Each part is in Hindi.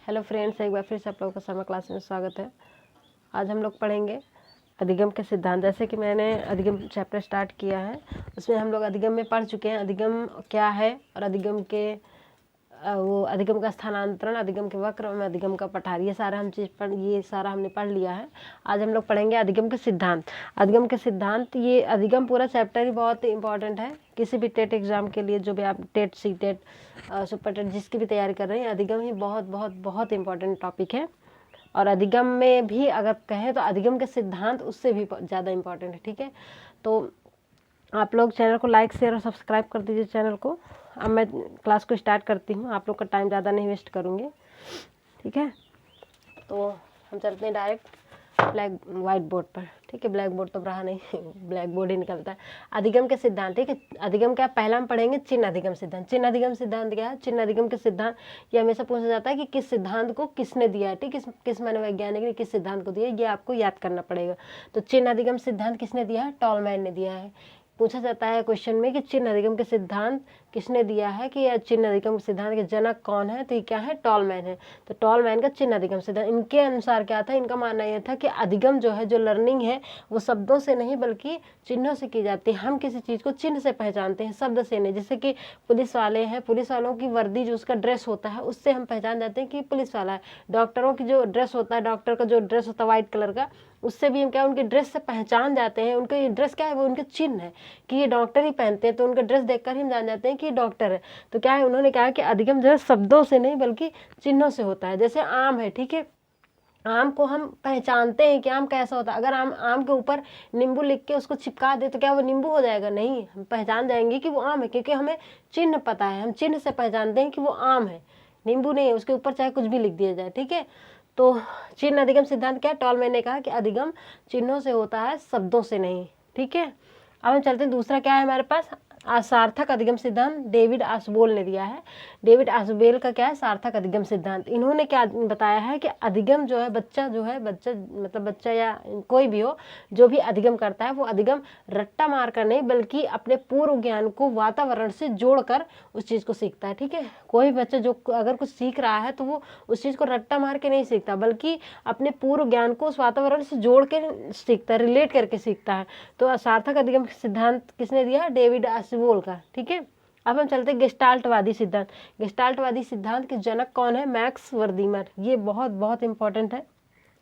हेलो फ्रेंड्स, एक बार फिर से आप लोगों का समर क्लास में स्वागत है। आज हम लोग पढ़ेंगे अधिगम के सिद्धांत। जैसे कि मैंने अधिगम चैप्टर स्टार्ट किया है, उसमें हम लोग अधिगम में पढ़ चुके हैं अधिगम क्या है और अधिगम के वो अधिगम का स्थानांतरण, अधिगम के वक्र में अधिगम का पठार, ये सारा हमने पढ़ लिया है। आज हम लोग पढ़ेंगे अधिगम के सिद्धांत। अधिगम के सिद्धांत, ये अधिगम पूरा चैप्टर ही बहुत इंपॉर्टेंट है किसी भी टेट एग्जाम के लिए। जो भी आप TET, C TET, super TET जिसकी भी तैयारी कर रहे हैं, अधिगम ही बहुत बहुत बहुत इंपॉर्टेंट टॉपिक है। और अधिगम में भी अगर कहें तो अधिगम के सिद्धांत उससे भी ज़्यादा इंपॉर्टेंट है। ठीक है, तो आप लोग चैनल को लाइक, शेयर और सब्सक्राइब कर दीजिए चैनल को। अब मैं क्लास को स्टार्ट करती हूँ, आप लोग का टाइम ज़्यादा नहीं वेस्ट करूँगी। ठीक है, तो हम चलते हैं डायरेक्ट वाइट बोर्ड पर। ठीक है, ब्लैक बोर्ड तो रहा नहीं, ब्लैक बोर्ड ही निकलता है। अधिगम के सिद्धांत। ठीक है, अधिगम क्या, पहला हम पढ़ेंगे चिन्ह अधिगम सिद्धांत। चिन्ह अधिगम सिद्धांत क्या है? चिन्ह अधिगम के सिद्धांत ये हमेशा पूछा जाता है कि किस सिद्धांत को किसने दिया है। ठीक है, किस मनोवैज्ञानिक ने किस सिद्धांत को दिया है, ये आपको याद करना पड़ेगा। तो चिन्ह अधिगम सिद्धांत किसने दिया है? टॉलमैन ने दिया है। पूछा जाता है क्वेश्चन में कि चिन्ह अधिगम के सिद्धांत किसने दिया है, कि यह चिन्ह अधिगम सिद्धांत के जनक कौन है, तो ये क्या है? टॉलमैन है। तो टॉलमैन का चिन्ह अधिगम सिद्धांत, इनके अनुसार क्या था? इनका मानना यह था कि अधिगम जो है, जो लर्निंग है, वो शब्दों से नहीं बल्कि चिन्हों से की जाती है। हम किसी चीज़ को चिन्ह से पहचानते हैं, शब्द से नहीं। जैसे कि पुलिस वाले हैं, पुलिस वालों की वर्दी जो उसका ड्रेस होता है, उससे हम पहचान जाते हैं कि पुलिस वाला है। डॉक्टरों की जो ड्रेस होता है, डॉक्टर का जो ड्रेस होता है व्हाइट कलर का, उससे भी हम क्या, उनके ड्रेस से पहचान जाते हैं। उनका ये ड्रेस क्या है? वो उनके चिन्ह है कि ये डॉक्टर ही पहनते हैं, तो उनका ड्रेस देखकर ही हम जान जाते हैं कि ये डॉक्टर है। तो क्या है, उन्होंने कहा कि अधिगम जो है शब्दों से नहीं बल्कि चिन्हों से होता है। जैसे आम है, ठीक है, आम को हम पहचानते हैं कि आम कैसा होता है। अगर आम के ऊपर नींबू लिख के उसको चिपका दे तो क्या वो नींबू हो जाएगा? नहीं, हम पहचान जाएंगे कि वो आम है, क्योंकि हमें चिन्ह पता है। हम चिन्ह से पहचानते हैं कि वो आम है, नींबू नहीं है। उसके ऊपर चाहे कुछ भी लिख दिया जाए। ठीक है, तो चिन्ह अधिगम सिद्धांत क्या है? टॉलमैन ने कहा कि अधिगम चिन्हों से होता है, शब्दों से नहीं। ठीक है, अब हम चलते हैं, दूसरा क्या है हमारे पास? सार्थक अधिगम सिद्धांत डेविड आसबोल ने दिया है। डेविड आसबोल का क्या है? सार्थक अधिगम सिद्धांत। इन्होंने क्या बताया है कि अधिगम जो है, बच्चा मतलब बच्चा या कोई भी हो, जो भी अधिगम करता है, वो अधिगम रट्टा मार कर नहीं बल्कि अपने पूर्व ज्ञान को वातावरण से जोड़कर उस चीज़ को सीखता है। ठीक है, कोई बच्चा जो अगर कुछ सीख रहा है तो वो उस चीज़ को रट्टा मार के नहीं सीखता, बल्कि अपने पूर्व ज्ञान को उस वातावरण से जोड़ के सीखता है, रिलेट करके सीखता है। तो सार्थक अधिगम सिद्धांत किसने दिया? डेविड आसबोल का। ठीक है, अब हम चलते हैं गेस्टाल्टवादी सिद्धांत। गेस्टाल्टवादी सिद्धांत के जनक कौन है? मैक्स वर्दीमर। ये बहुत बहुत इंपॉर्टेंट है,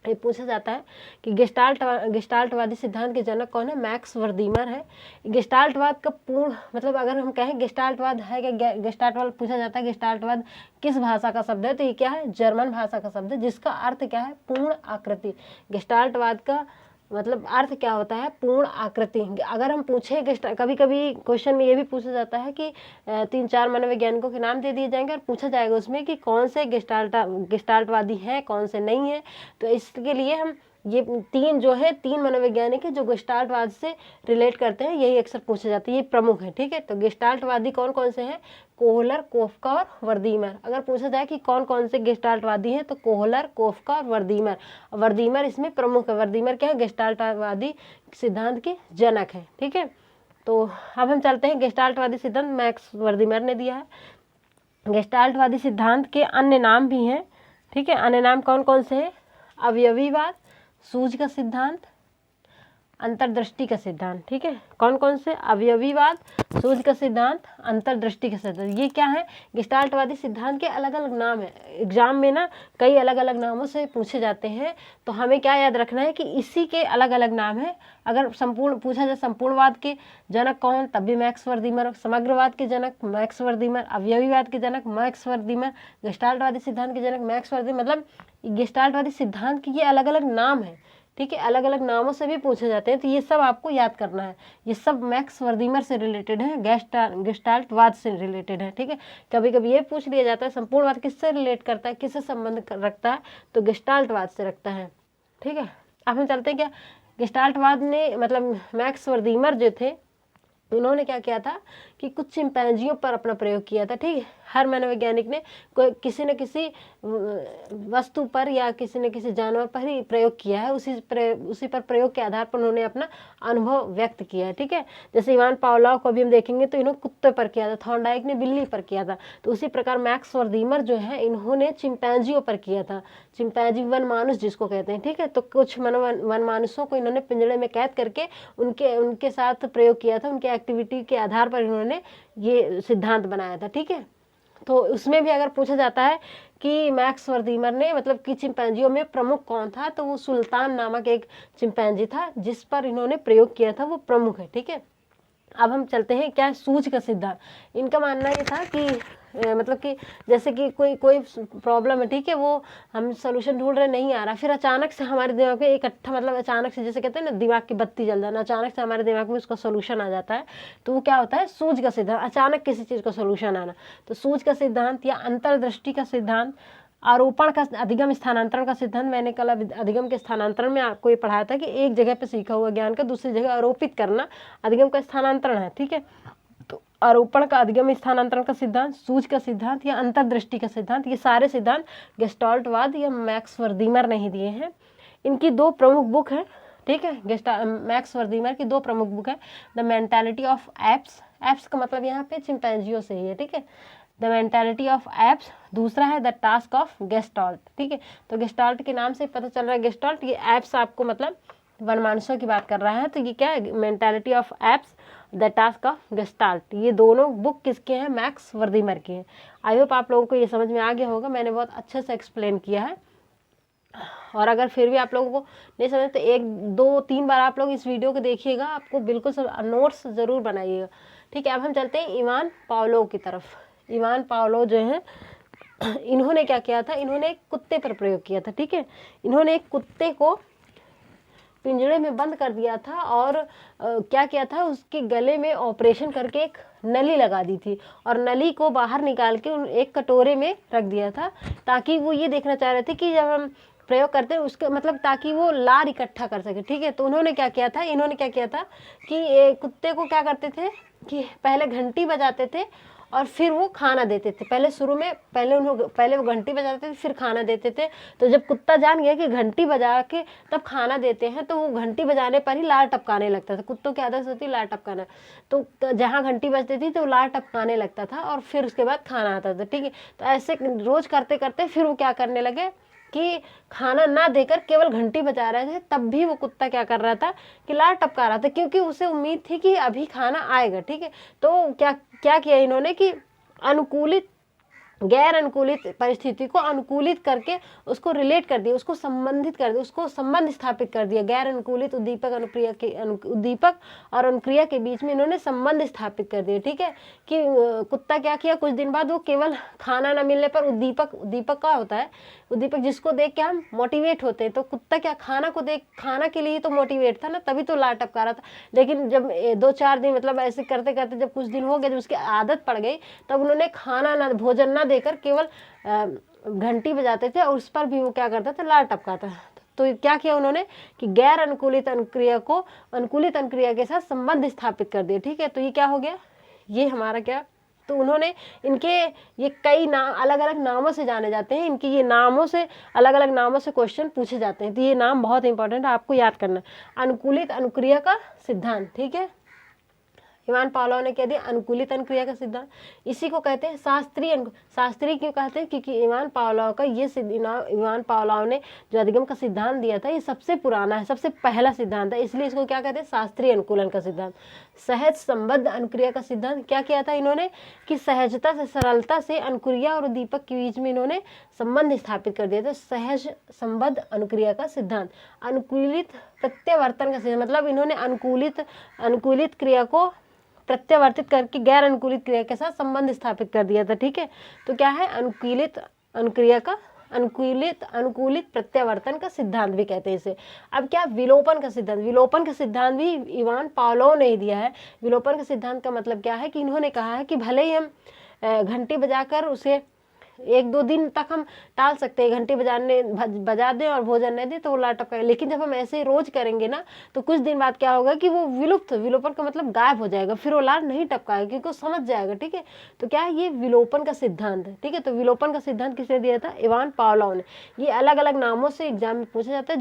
ये पूछा जाता है कि गेस्टाल्टवादी सिद्धांत के जनक कौन है? मैक्स वर्दीमर है। गेस्टाल्टवाद का पूर्ण मतलब अगर हम कहें गेस्टाल्टवाद है क्या, गेस्टाल्टवाद पूछा जाता है गेस्टाल्टवाद किस भाषा का शब्द है, तो ये क्या है? जर्मन भाषा का शब्द है, जिसका अर्थ क्या है? पूर्ण आकृति। गेस्टाल्टवाद का मतलब अर्थ क्या होता है? पूर्ण आकृति। अगर हम पूछे कभी कभी क्वेश्चन में ये भी पूछा जाता है कि 3-4 मनोवैज्ञानिकों के नाम दे दिए जाएंगे और पूछा जाएगा उसमें कि कौन से गेस्टाल्टवादी हैं, कौन से नहीं है। तो इसके लिए हम ये तीन मनोवैज्ञानिक है जो गेस्टाल्टवाद से रिलेट करते हैं, यही अक्सर पूछे जाते हैं, ये प्रमुख है। ठीक है, तो गेस्टाल्टवादी कौन कौन से हैं? कोहलर, कोफका और वर्दीमर। अगर पूछा जाए कि कौन कौन से गेस्टाल्टवादी हैं, तो कोहलर, कोफका और वर्दीमर। वर्दीमर इसमें प्रमुख है। वर्दीमर क्या है? गेस्टाल्टवादी सिद्धांत के जनक है। ठीक है, तो अब हम चलते हैं गेस्टाल्टवादी सिद्धांत मैक्स वर्दीमर ने दिया है। गेस्टाल्टवादी सिद्धांत के अन्य नाम भी हैं। ठीक है, अन्य नाम कौन कौन से हैं? अवयवीवाद, सूझ का सिद्धांत, अंतर्दृष्टि का सिद्धांत। ठीक है, कौन कौन से? अवयवीवाद, सूझ का सिद्धांत, अंतर्दृष्टि का सिद्धांत। ये क्या है? गेस्टाल्टवादी सिद्धांत के अलग अलग नाम है। एग्जाम में ना कई अलग अलग नामों से पूछे जाते हैं, तो हमें क्या याद रखना है कि इसी के अलग अलग नाम है। अगर संपूर्ण पूछा जाए संपूर्णवाद के जनक कौन, तब भी मैक्स वर्दीमर। समग्रवाद के जनक मैक्स वर्दीमर। अवयवीवाद के जनक मैक्स वर्दीमर। गेस्टाल्टवादी सिद्धांत के जनक मैक्स वर्दीमर। मतलब गेस्टाल्टवादी सिद्धांत के ये अलग अलग नाम है। ठीक है, अलग अलग नामों से भी पूछे जाते हैं, तो ये सब आपको याद करना है। ये सब मैक्स वर्दीमर से रिलेटेड है, गेस्टाल्टवाद से रिलेटेड है। ठीक है, कभी कभी ये पूछ लिया जाता है संपूर्णवाद किससे रिलेट करता है, किससे संबंध रखता है, तो गेस्टाल्टवाद से रखता है। ठीक है, अब हम चलते हैं क्या, गेस्टाल्टवाद ने मतलब मैक्स वर्दीमर जो थे, उन्होंने क्या किया था कि कुछ चिंपैंजियों पर अपना प्रयोग किया था। ठीक है, हर मनोवैज्ञानिक ने कोई किसी न किसी वस्तु पर या किसी न किसी जानवर पर ही प्रयोग किया है, उसी पर प्रयोग के आधार पर उन्होंने अपना अनुभव व्यक्त किया है। ठीक है, जैसे इवान पावलोव को भी हम देखेंगे तो इन्होंने कुत्ते पर किया था, थॉर्नडाइक ने बिल्ली पर किया था। तो उसी प्रकार मैक्स वर्दीमर जो है इन्होंने चिंपैंजियों पर किया था, चिंपैंजी वनमानुष जिसको कहते हैं। ठीक है, तो कुछ वनमानुषों को इन्होंने पिंजड़े में कैद करके उनके साथ प्रयोग किया था, उनके एक्टिविटी के आधार पर इन्होंने ये सिद्धांत बनाया था। ठीक है, तो उसमें भी अगर पूछा जाता है कि मैक्स वर्दीमर ने मतलब कि चिंपैंजियों में प्रमुख कौन था, तो वो सुल्तान नामक एक चिंपैंजी था जिस पर इन्होंने प्रयोग किया था, वो प्रमुख है। ठीक है, अब हम चलते हैं क्या सूझ का सिद्धांत। इनका मानना ये था कि मतलब कि जैसे कि कोई प्रॉब्लम है, ठीक है, वो हम सोल्यूशन ढूंढ रहे, नहीं आ रहा, फिर अचानक से हमारे दिमाग में इकट्ठा मतलब अचानक से जैसे कहते हैं ना दिमाग की बत्ती जल जाना, अचानक से हमारे दिमाग में उसका सोल्यूशन आ जाता है, तो वो क्या होता है सूझ का सिद्धांत, अचानक किसी चीज़ का सोल्यूशन आना। तो सूझ का सिद्धांत या अंतर्दृष्टि का सिद्धांत, आरोपण का, अधिगम स्थानांतरण का सिद्धांत। मैंने कल अधिगम के स्थानांतरण में आपको ये पढ़ाया था कि एक जगह पे सीखा हुआ ज्ञान का दूसरी जगह आरोपित करना अधिगम का स्थानांतरण है। ठीक है, तो आरोपण का, अधिगम स्थानांतरण का सिद्धांत, सूझ का सिद्धांत या अंतर्दृष्टि का सिद्धांत, ये सारे सिद्धांत गेस्टाल्टवाद या मैक्स वर्दीमर ने ही दिए हैं। इनकी दो प्रमुख बुक है। ठीक है, मैक्स वर्दीमर की दो प्रमुख बुक है, the mentality of apps, apps का मतलब यहाँ पे चिंपैंजियों से ही है। ठीक है, द मेंटालिटी ऑफ एप्स, दूसरा है द टास्क ऑफ गेस्टाल्ट। ठीक है, तो गेस्टाल्ट के नाम से पता चल रहा है गेस्टाल्ट, ये एप्स आपको मतलब वनमानुषों की बात कर रहा है, तो ये क्या है mentality of apps, the task of gestalt, ये दोनों बुक किसके हैं मैक्स वर्दीमर के हैं। आई होप आप लोगों को ये समझ में आ गया होगा, मैंने बहुत अच्छे से एक्सप्लेन किया है। और अगर फिर भी आप लोगों को नहीं समझ तो 1 2 3 बार आप लोग इस वीडियो को देखिएगा, आपको बिल्कुल सब नोट्स ज़रूर बनाइएगा। ठीक है, अब हम चलते हैं इवान पावलोव की तरफ। इवान पावलोव जो है इन्होंने क्या किया था, इन्होंने एक कुत्ते पर प्रयोग किया था। ठीक है, इन्होंने एक कुत्ते को पिंजड़े में बंद कर दिया था और क्या किया था, उसके गले में ऑपरेशन करके एक नली लगा दी थी और नली को बाहर निकाल के एक कटोरे में रख दिया था, ताकि वो ये देखना चाह रहे थे कि जब हम प्रयोग करते हैं उसके मतलब ताकि वो लार इकट्ठा कर सके। ठीक है, तो उन्होंने क्या किया था, इन्होंने क्या किया था कि कुत्ते को क्या करते थे कि पहले घंटी बजाते थे और फिर वो खाना देते थे। पहले शुरू में पहले वो घंटी बजाते थे फिर खाना देते थे। तो जब कुत्ता जान गया कि घंटी बजा के तब खाना देते हैं, तो वो घंटी बजाने पर ही लार टपकाने लगता था। कुत्तों की आदत होती है लार टपकाना, तो जहाँ घंटी बजती थी तो लार टपकाने लगता था और फिर उसके बाद खाना आता था। ठीक है, तो ऐसे रोज करते करते फिर वो क्या करने लगे कि खाना ना देकर केवल घंटी बजा रहे थे, तब भी वो कुत्ता क्या कर रहा था कि लार टपका रहा था, क्योंकि उसे उम्मीद थी कि अभी खाना आएगा। ठीक है, तो क्या किया इन्होंने कि गैर अनुकूलित परिस्थिति को अनुकूलित करके उसको रिलेट कर दिया, उसको संबंधित कर दिया, उसको संबंध स्थापित कर दिया। गैर अनुकूलित उद्दीपक और अनुक्रिया के बीच में इन्होंने संबंध स्थापित कर दिया। ठीक है, कि कुत्ता क्या किया, कुछ दिन बाद वो केवल खाना न मिलने पर उद्दीपक क्या होता है, उद्दीपक जिसको देख के हम मोटिवेट होते हैं, तो कुत्ता क्या खाना के लिए तो मोटिवेट था ना, तभी तो लार टपका रहा था। लेकिन जब 2-4 दिन मतलब ऐसे करते करते जब कुछ दिन हो गए, जब उसकी आदत पड़ गई, तब उन्होंने भोजन ना देकर केवल घंटी बजाते थे और उस पर भी वो क्या करता था, लार टपकाता। तो क्या किया उन्होंने कि गैर अनुकूलित अनुक्रिया को अनुकूलित अनुक्रिया के साथ संबंध स्थापित कर दिया। ठीक है, तो ये क्या हो गया, ये हमारा क्या, तो उन्होंने इनके ये कई अलग अलग नामों से जाने जाते हैं, इनके ये नामों से अलग अलग नामों से क्वेश्चन पूछे जाते हैं, तो ये नाम बहुत इंपॉर्टेंट है, आपको याद करना। अनुकूलित अनुक्रिया का सिद्धांत। ठीक है, इवान पावलोव ने कह दिया अनुकूलित अनुक्रिया का सिद्धांत, इसी को कहते हैं शास्त्रीय क्यों कहते हैं, क्योंकि इवान पावलोव ने जो अधिगम का सिद्धांत दिया था ये सबसे पुराना है, सबसे पहला सिद्धांत है, इसलिए इसको क्या कहते हैं शास्त्रीय अनुकूलन का सिद्धांत। सहज संबद्ध अनुक्रिया का सिद्धांत, क्या किया था इन्होंने कि सहजता से सरलता से अनुक्रिया और उद्दीपक के बीच में इन्होंने संबंध स्थापित कर दिया था। सहज संबद्ध अनुक्रिया का सिद्धांत। अनुकूलित प्रत्यावर्तन का सिद्धांत, मतलब इन्होंने अनुकूलित क्रिया को प्रत्यावर्तित करके गैर अनुकूलित क्रिया के साथ संबंध स्थापित कर दिया था। ठीक है, तो क्या है अनुकूलित अनुक्रिया का अनुकूलित प्रत्यावर्तन का सिद्धांत भी कहते हैं इसे। अब क्या विलोपन का सिद्धांत भी इवान पावलोव ने ही दिया है। विलोपन का सिद्धांत का मतलब क्या है कि इन्होंने कहा है कि भले ही हम घंटी बजाकर उसे एक दो दिन तक हम टाल सकते हैं, घंटे बजा दें और भोजन नहीं दें तो वो लार टपकाएगा, लेकिन जब हम ऐसे रोज करेंगे ना तो कुछ दिन बाद क्या होगा कि वो विलोपन का मतलब गायब हो जाएगा, फिर वो लार नहीं टपकाएगा क्योंकि वो समझ जाएगा। ठीक है, तो क्या है, ये विलोपन का सिद्धांत है। ठीक है, तो विलोपन का सिद्धांत किसने दिया था? इवान पावलोव ने। ये अलग अलग नामों से एग्जाम में पूछा जाता है,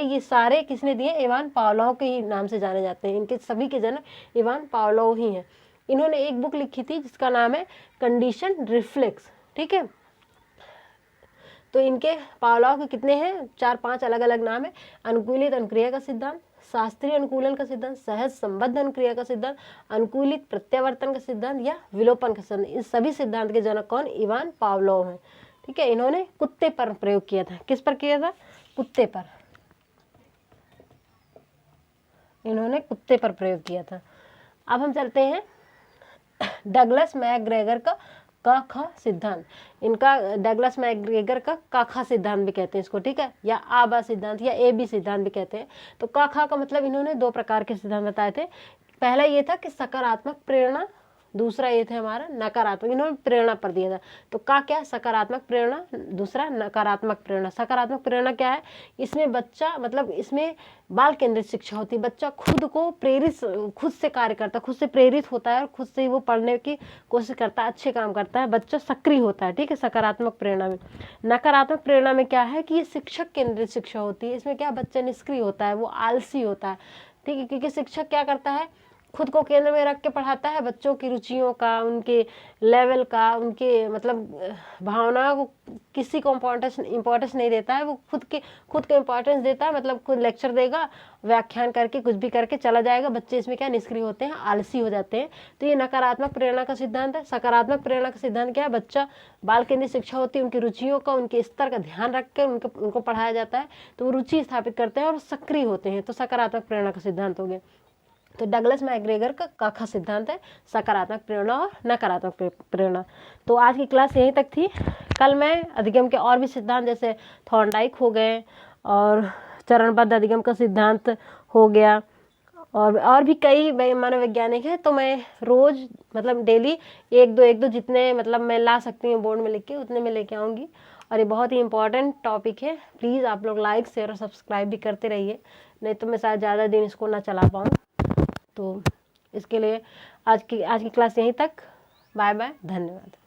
ये सारे किसने दिए? इवान पावलोव के ही नाम से जाने जाते हैं। इनके सभी के जनक इवान पावलोव ही हैं। इन्होंने एक बुक लिखी थी जिसका नाम है कंडीशन रिफ्लेक्स। ठीक है, तो इनके पावलोव के कितने हैं? 4-5 अलग अलग नाम है। अनुकूलित अनुक्रिया का सिद्धांत, शास्त्रीय अनुकूलन का सिद्धांत, सहज संबद्ध अनुक्रिया का सिद्धांत, अनुकूलित प्रत्यावर्तन का सिद्धांत या विलोपन का सिद्धांत। इन सभी सिद्धांत के जनक कौन? इवान पावलोव हैं। ठीक है, इन्होंने कुत्ते पर प्रयोग किया था। किस पर किया था? कुत्ते पर। इन्होंने कुत्ते पर प्रयोग किया था। अब हम चलते हैं डगलस मैकग्रेगर का क सिद्धांत। इनका डगलस मैकग्रेगर का क सिद्धांत भी कहते हैं इसको। ठीक है, या आबा सिद्धांत या AB सिद्धांत भी कहते हैं। तो क का मतलब इन्होंने 2 प्रकार के सिद्धांत बताए थे। पहला ये था कि सकारात्मक प्रेरणा, दूसरा ये था हमारा नकारात्मक। इन्होंने प्रेरणा पर दिया था। तो क्या? सकारात्मक प्रेरणा, दूसरा नकारात्मक प्रेरणा। सकारात्मक प्रेरणा क्या है? इसमें बच्चा मतलब इसमें बाल केंद्रित शिक्षा होती है। बच्चा खुद से कार्य करता है, खुद से प्रेरित होता है और खुद से वो पढ़ने की कोशिश करता है, अच्छे काम करता है, बच्चा सक्रिय होता है। ठीक है, सकारात्मक प्रेरणा में। नकारात्मक प्रेरणा में क्या है कि ये शिक्षक केंद्रित शिक्षा होती है। इसमें क्या, बच्चा निष्क्रिय होता है, वो आलसी होता है। ठीक है, क्योंकि शिक्षक क्या करता है, खुद को केंद्र में रख के पढ़ाता है, बच्चों की रुचियों का, उनके लेवल का, उनके मतलब भावनाओं को किसी को इम्पोर्टेंस नहीं देता है। वो खुद को इम्पोर्टेंस देता है, मतलब खुद लेक्चर देगा, व्याख्यान करके कुछ भी करके चला जाएगा। बच्चे इसमें क्या, निष्क्रिय होते हैं, आलसी हो जाते हैं। तो ये नकारात्मक प्रेरणा का सिद्धांत है। सकारात्मक प्रेरणा का सिद्धांत क्या है? बच्चा बाल केंद्रित शिक्षा होती है, उनकी रुचियों का, उनके स्तर का ध्यान रख के उनको पढ़ाया जाता है, तो वो रुचि स्थापित करते हैं और सक्रिय होते हैं। तो सकारात्मक प्रेरणा का सिद्धांत हो गया। तो डगलस मैकग्रेगर का क सिद्धांत है सकारात्मक प्रेरणा और नकारात्मक प्रेरणा। तो आज की क्लास यहीं तक थी। कल मैं अधिगम के और भी सिद्धांत जैसे थॉर्नडाइक हो गए और चरणबद्ध अधिगम का सिद्धांत हो गया और भी कई मनोवैज्ञानिक हैं, तो मैं रोज मतलब डेली एक दो जितने मतलब मैं ला सकती हूँ बोर्ड में लिख के उतने में लेके आऊँगी। और ये बहुत ही इंपॉर्टेंट टॉपिक है। प्लीज़ आप लोग लाइक शेयर और सब्सक्राइब भी करते रहिए, नहीं तो मैं शायद ज़्यादा दिन इसको ना चला पाऊँ। तो इसके लिए आज की क्लास यहीं तक। बाय बाय, धन्यवाद।